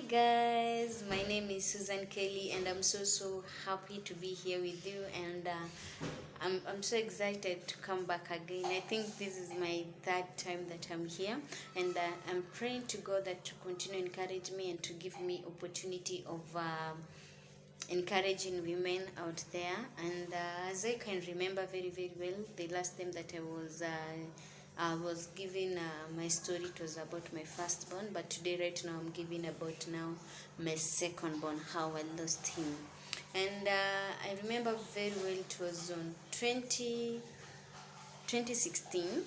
guys, my name is Susan Kelly, and I'm so happy to be here with you. And I'm so excited to come back again. I think this is my third time that I'm here, and I'm praying to God that to continue encourage me and to give me opportunity of encouraging women out there. And as I can remember very well, the last time that I was giving my story, it was about my firstborn, but today right now I'm giving about now my second born, how I lost him. And I remember very well, it was on 2016,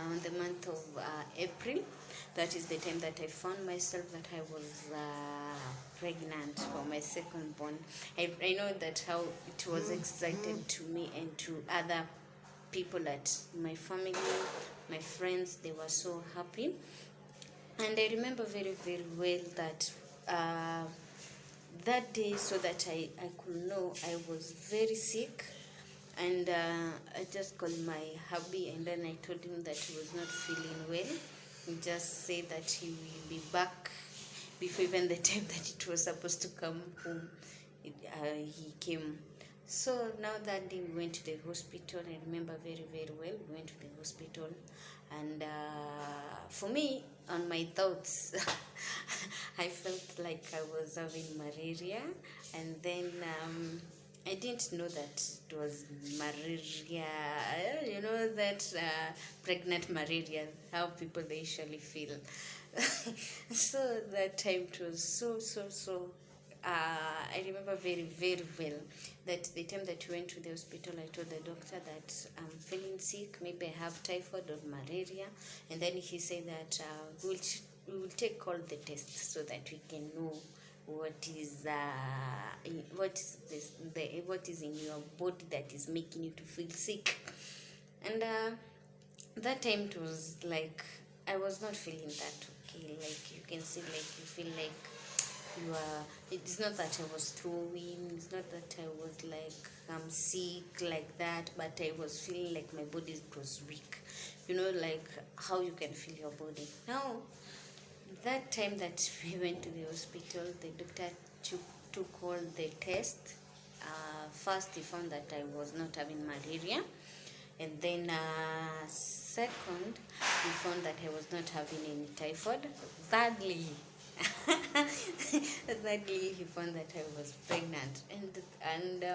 on the month of April. That is the time that I found myself that I was pregnant for my second born. I know that how it was excited to me and to other people at my family, my friends. They were so happy. And I remember very well that that day, so that I could know I was very sick. And I just called my hubby, and then I told him that he was not feeling well. He just said that he will be back before even the time that it was supposed to come home. He came. So now that day we went to the hospital. I remember very well. We went to the hospital, and for me, on my thoughts, I felt like I was having malaria, and then I didn't know that it was malaria. You know that pregnant malaria, how people they usually feel. So that time it was so. I remember very well that the time that we went to the hospital, I told the doctor that I'm feeling sick, maybe I have typhoid or malaria, and then he said that we will take all the tests so that we can know what is what is in your body that is making you to feel sick. And that time it was like I was not feeling that okay. Like you can see, like you feel like you are. It's not that I was throwing. It's not that I was like I'm sick like that. But I was feeling like my body was weak. You know, like how you can feel your body. Now, that time that we went to the hospital, the doctor took all the tests. First, he found that I was not having malaria, and then second, he found that I was not having any typhoid. Thirdly, thirdly, he found that I was pregnant, and we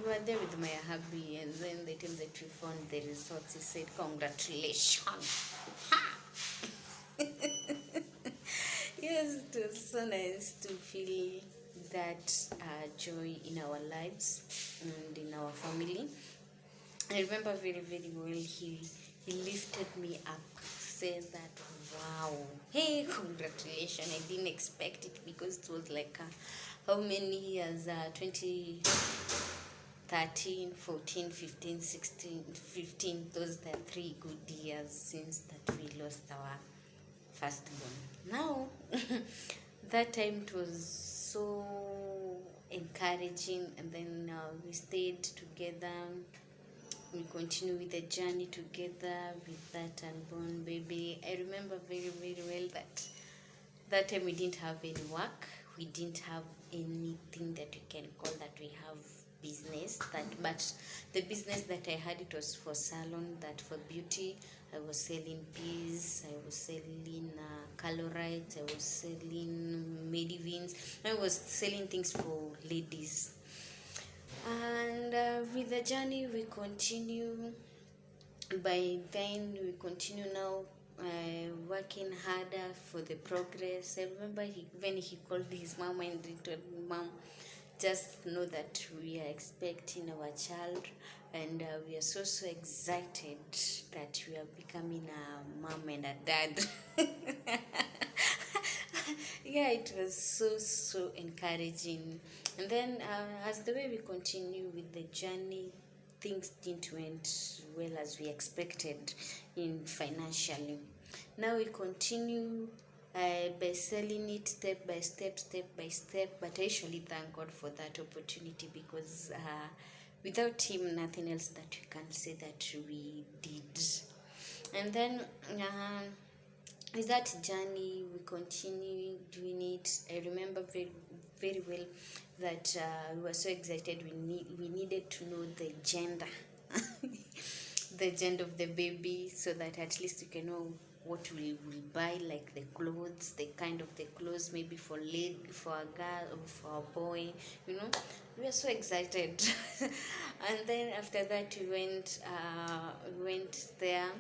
were there with my hubby, and then the time that we found the results, he said, "Congratulations!" Yes, it was so nice to feel that joy in our lives and in our family. I remember very well, he lifted me up, said that, wow, hey, congratulations. I didn't expect it because it was like how many years? 2013, 14, 15, 16, 15. Those are 3 good years since that we lost our firstborn. Now, that time it was so encouraging, and then we stayed together. We continue with the journey together with that unborn baby. I remember very well that that time we didn't have any work. We didn't have anything that we can call that we have business. But the business that I had, it was for salon, that for beauty. I was selling peas, I was selling calorites, I was selling medivines. I was selling things for ladies. And with the journey we continue. By then we continue now working harder for the progress. I remember when he called his mom and he told mom, just know that we are expecting our child, and we are so excited that we are becoming a mom and a dad. Yeah, it was so encouraging. And then as the way we continue with the journey, things didn't went well as we expected in financially. Now we continue by selling it step by step. But I usually thank God for that opportunity, because without him, nothing else that we can say that we did. And then with that journey, we continue doing it went, I remember very well that we were so excited. We needed to know the gender, the gender of the baby, so that at least we can know what we will buy, like the clothes, the kind of the clothes, maybe for a girl or for a boy, you know. We were so excited. And then after that we went there,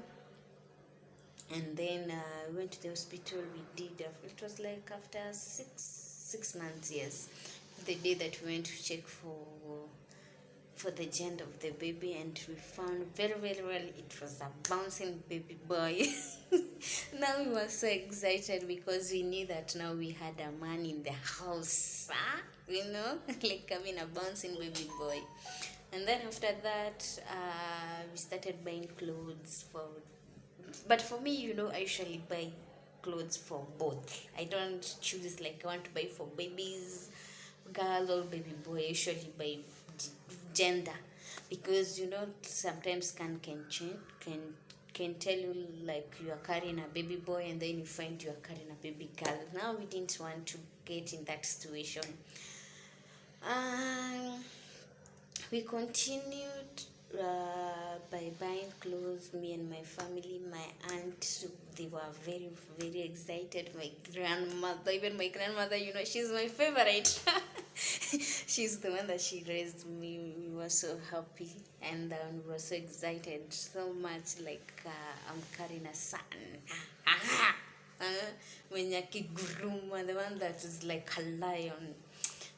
and then we went to the hospital. We did, it was like after six months, yes, the day that we went to check for the gender of the baby, and we found very well it was a bouncing baby boy. Now we were so excited because we knew that now we had a man in the house, you know, like having a bouncing baby boy. And then after that, we started buying clothes for, but for me, you know, I usually buy clothes for both. I don't choose like I want to buy for babies, girl or baby boy. I usually buy gender, because you know sometimes can change, can tell you like you are carrying a baby boy and then you find you are carrying a baby girl. Now we didn't want to get in that situation. We continued by buying clothes, me and my family. My aunt, they were very excited. My grandmother, even my grandmother, you know, she's my favorite. She's the one that she raised me. We were so happy, and we were so excited, so much like I'm carrying a son. When akiguruma, the one that is like a lion.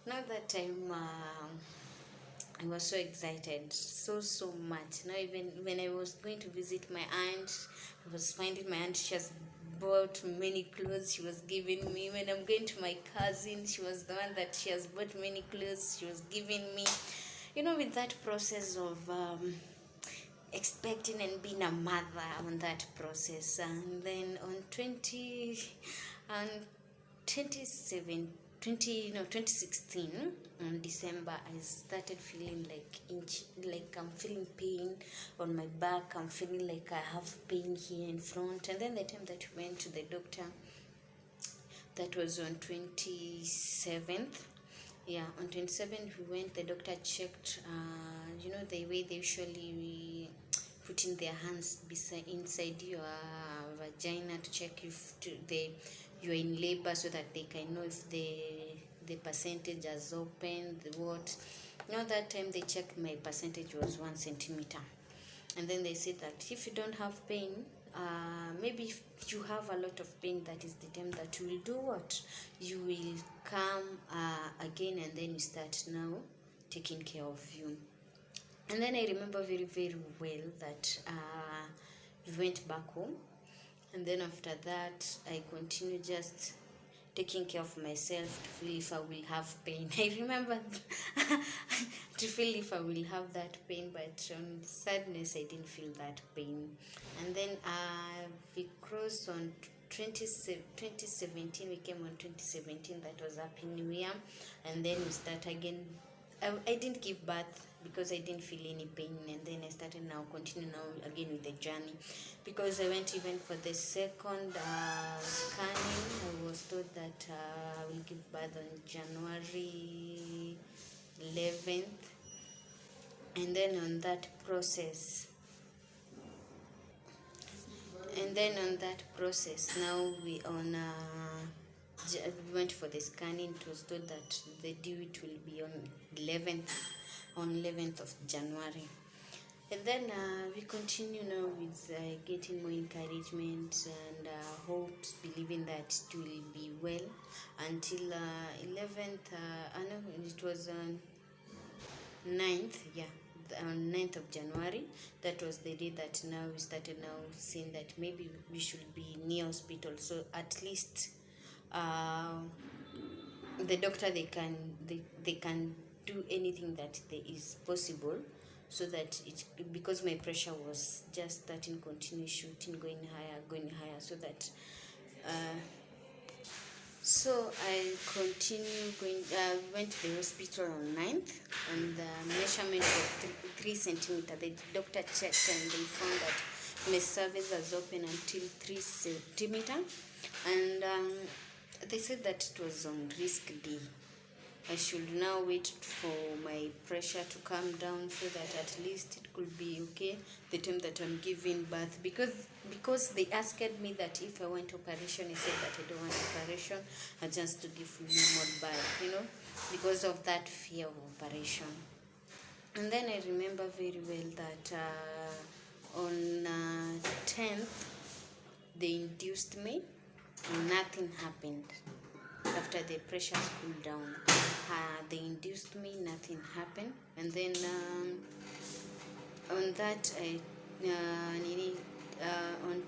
Now that time, I was so excited, so much. Now even when I was going to visit my aunt, I was finding my aunt. She has bought many clothes. She was giving me. When I'm going to my cousin, she was the one that she has bought many clothes. She was giving me. You know, with that process of expecting and being a mother, on that process. And then on 2016, in December, I started feeling like I'm feeling pain on my back. I'm feeling like I have pain here in front. And then the time that we went to the doctor, that was on 27th. Yeah, on 27th we went. The doctor checked. You know, the way they usually put in their hands inside your vagina to check if you're in labor, so that they can know if the percentage has opened, the what. You know, that time they checked, my percentage was 1 centimeter. And then they said that if you don't have pain, maybe if you have a lot of pain, that is the time that you will do what? You will come again, and then you start now taking care of you. And then I remember very well that we went back home. And then after that, I continued just taking care of myself to feel if I will have pain. I remember to feel if I will have that pain, but on sadness, I didn't feel that pain. And then we crossed on 2017. We came on 2017. That was Happy New Year. And then we start again. I didn't give birth because I didn't feel any pain, and then I started continue now again with the journey, because I went even for the second scanning. I was told that I will give birth on January 11th, and then on that process, now we went for the scanning. It was told that the due it will be on 11th of January. And then we continue now with getting more encouragement and hopes, believing that it will be well until 11th. No, it was on 9th, yeah, on 9th of January. That was the day that now we started now seeing that maybe we should be near hospital, so at least the doctor, they can do anything that there is possible, so that because my pressure was just starting, continue shooting, going higher, so that so I continue going. Went to the hospital on 9th, and the measurement was 3 centimeter. The doctor checked and they found that my cervix was open until 3 centimeter, and They said that it was on risk day. I should now wait for my pressure to come down so that at least it could be okay the time that I'm giving birth. Because they asked me that if I want operation, I said that I don't want operation. I just to give normal birth, because of that fear of operation. And then I remember very well that on 10th they induced me. Nothing happened. After the pressures cooled down, they induced me, nothing happened. And then on that, on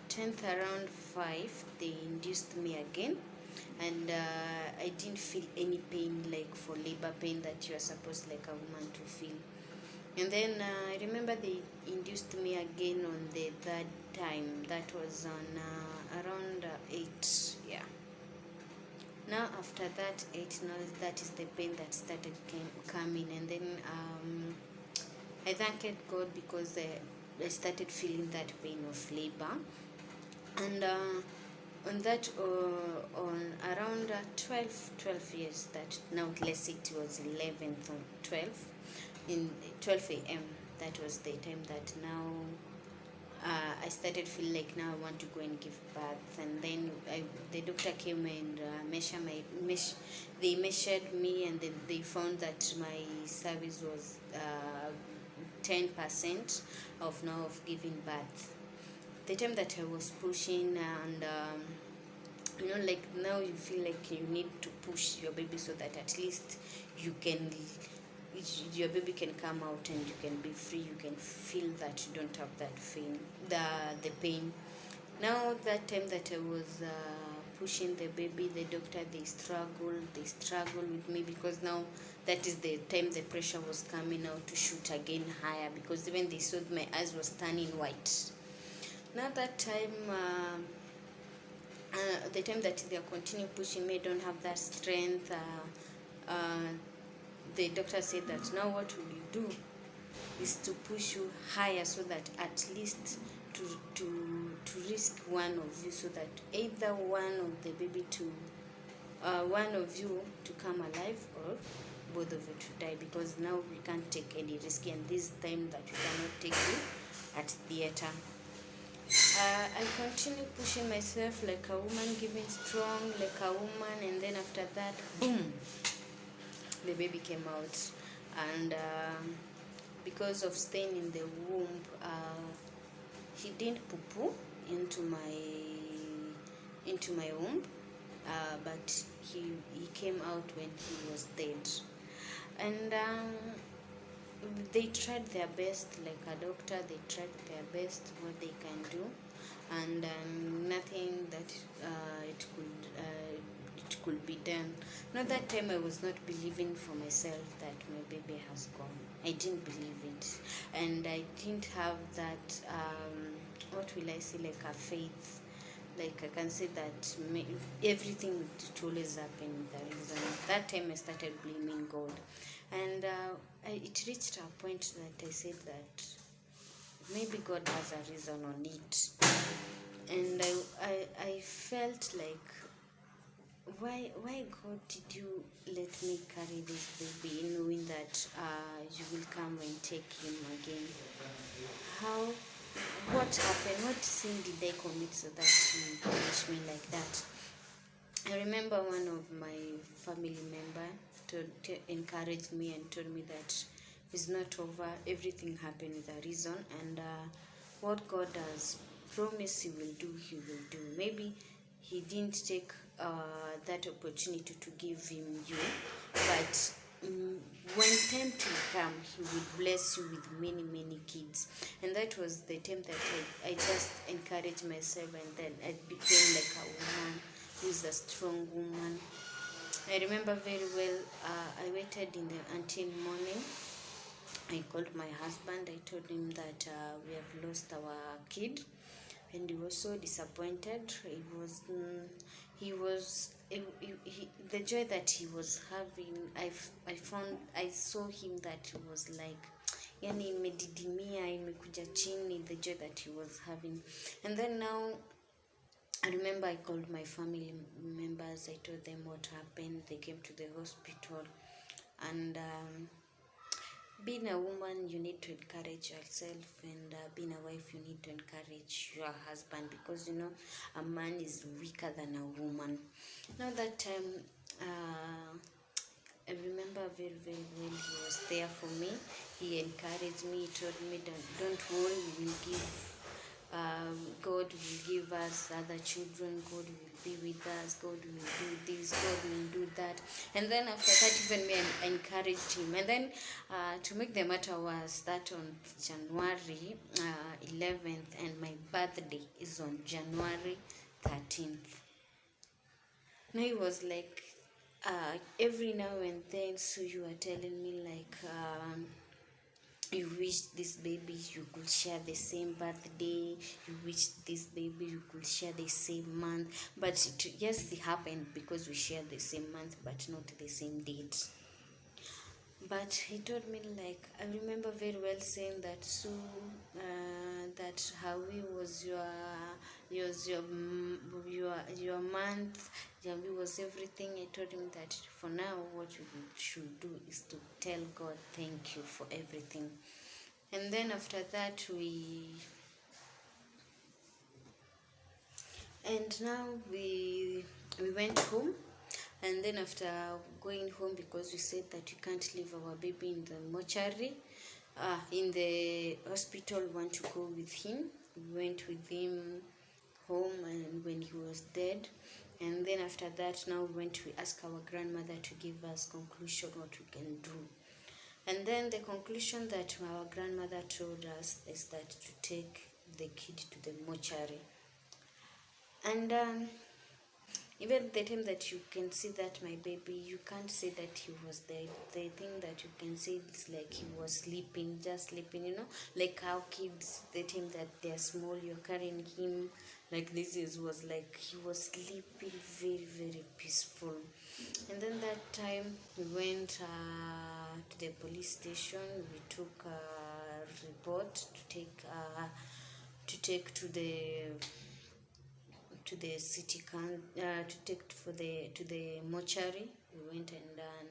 10th around 5, they induced me again. And I didn't feel any pain, like for labor pain that you are supposed like a woman to feel. And then I remember they induced me again on the third time. That was on around 8. Yeah. Now after that 8, now that is the pain that started coming. And then I thanked God because I started feeling that pain of labor. And on that on around 12 years, that now let's say it was 11th or 12 in 12 a.m. That was the time that now I started feeling like now I want to go and give birth. And then the doctor came and they measured me, and then they found that my service was 10% of now of giving birth. The time that I was pushing, and like now you feel like you need to push your baby so that at least your baby can come out and you can be free. You can feel that you don't have that pain. Now that time that I was pushing the baby, the doctor, they struggle with me, because now that is the time the pressure was coming out to shoot again higher, because even they saw my eyes was turning white. Now that time the time that they continue pushing me, I don't have that strength. The doctor said that now what will you do is to push you higher, so that at least to risk one of you, so that either one of the baby to one of you to come alive, or both of you to die, because now we can't take any risk, and this time that we cannot take you at theater. I continue pushing myself like a woman, giving strong like a woman, and then after that, boom, the baby came out. And because of staying in the womb, he didn't poo into my womb, but he came out when he was dead. And they tried their best, like a doctor, they tried their best what they can do, and nothing that it could be done. Now that time I was not believing for myself that my baby has gone. I didn't believe it, and I didn't have that what will I say, like a faith. Like I can say that everything would always happen with a reason. That time I started blaming God, and it reached a point that I said that maybe God has a reason on it. And I felt like, why God did you let me carry this baby, knowing that you will come and take him again? What happened? What sin did I commit so that you punish me like that? I remember one of my family member encouraged me and told me that it's not over. Everything happened with a reason, and what God has promised He will do, He will do. Maybe He didn't take that opportunity to give him you, but when time to come, He will bless you with many kids. And that was the time that I just encouraged myself, and then I became like a woman who's a strong woman. I remember very well, I waited until morning. I called my husband. I told him that we have lost our kid, and he was so disappointed. The joy that he was having, I saw him that he was like, yani imedidimia, imekuja chini, the joy that he was having. And then now I remember I called my family members. I told them what happened. They came to the hospital, and being a woman, you need to encourage yourself, and being a wife, you need to encourage your husband, because a man is weaker than a woman. Now that time, I remember very, very well. He was there for me. He encouraged me. He told me, don't worry, we will give. God will give us other children. God will be with us. God will do this. God will do that. And then after that, even me, I encouraged him. And then, to make the matter worse, that on January 11th, and my birthday is on January 13th. Now he was like, every now and then, so you are telling me like, you wish this baby you could share the same birthday, you wish this baby you could share the same month, but yes, it happened because we share the same month but not the same date. But he told me like, I remember very well saying that, so that Hawi was your month, Hawi was everything. I told him that for now what we should do is to tell God thank you for everything. And then after that we went home. And then after going home, because we said that you can't leave our baby in the mortuary, in the hospital, we want to go with him. We went with him home, and when he was dead. And then after that, now we ask our grandmother to give us conclusion what we can do. And then the conclusion that our grandmother told us is that to take the kid to the mortuary. And even the time that you can see that my baby, you can't say that he was dead. The thing that you can say is like he was sleeping, just sleeping, like how kids, the time that they're small, you're carrying him like this, was like he was sleeping very, very peaceful. And then that time we went to the police station. We took a report to take to the city to take to the mortuary. We went, and then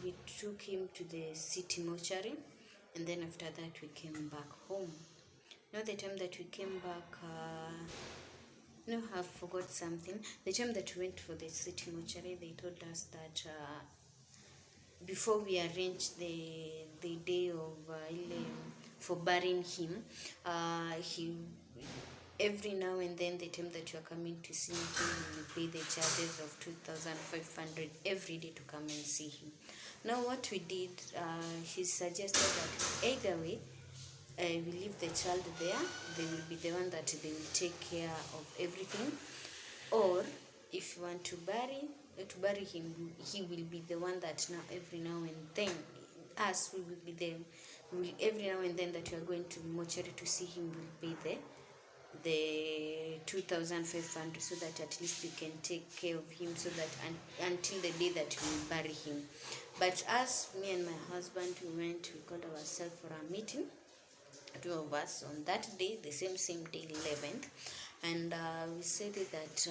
we took him to the city mortuary, and then after that we came back home. Now the time that we came back, no, I forgot something. The time that we went for the city mortuary, they told us that before we arranged the day of for burying him, he every now and then, the time that you are coming to see him, you will pay the charges of 2,500 every day to come and see him. Now what we did, he suggested that either way, we leave the child there. They will be the one that they will take care of everything. Or if you want to bury him, he will be the one that now every now and then, us, we will be there. Every now and then that you are going to mortuary to see him, will pay the 2,500, so that at least you can take care of him, so that until the day that we bury him. But us, me and my husband, we called ourselves for a meeting, two of us, on that day, the same day, 11th. And we said that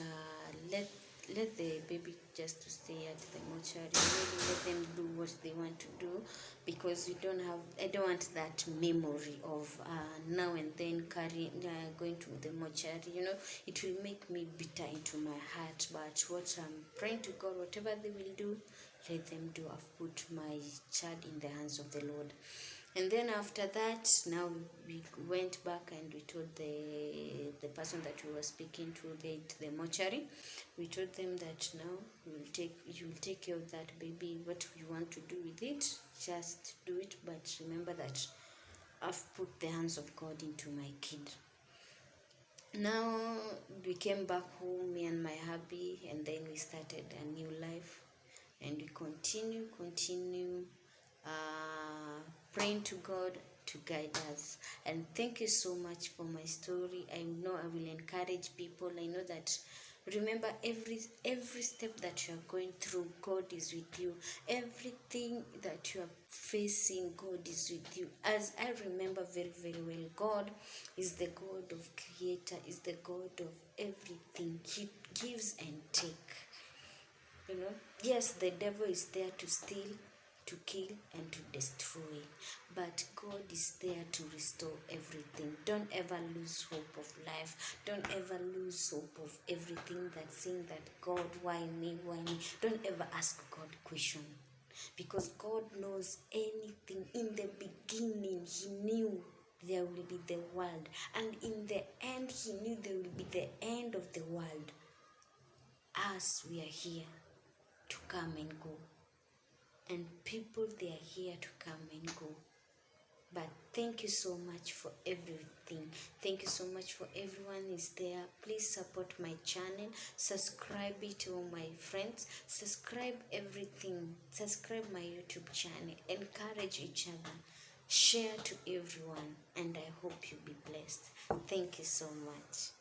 let the baby just to stay at the mortuary. Maybe let them do what they want to do, because I don't want that memory of now and then going to the mortuary. It will make me bitter into my heart. But what I'm praying to God, whatever they will do, let them do. I've put my child in the hands of the Lord. And then after that, now we went back and we told the person that we were speaking to, the mortuary. We told them that now you will take care of that baby. What you want to do with it, just do it. But remember that I've put the hands of God into my kid. Now we came back home, me and my hubby, and then we started a new life, and we continue praying to God to guide us. And thank you so much for my story. I know I will encourage people. I know that Remember, every step that you are going through, God is with you. Everything that you are facing, God is with you. As I remember very, very well, God is the God of creator, is the God of everything. He gives and take. You know, yes, the devil is there to steal, to kill, and to destroy, but God is there to restore everything. Don't ever lose hope of life. Don't ever lose hope of everything that's saying that God, why me, why me? Don't ever ask God question, because God knows anything. In the beginning, He knew there will be the world, and in the end, He knew there will be the end of the world. Us, we are here to come and go, and people, they are here to come and go. But thank you so much for everything. Thank you so much for everyone is there. Please support my channel, subscribe it to all my friends, subscribe everything, subscribe my YouTube channel, encourage each other, share to everyone, and I hope you be blessed. Thank you so much.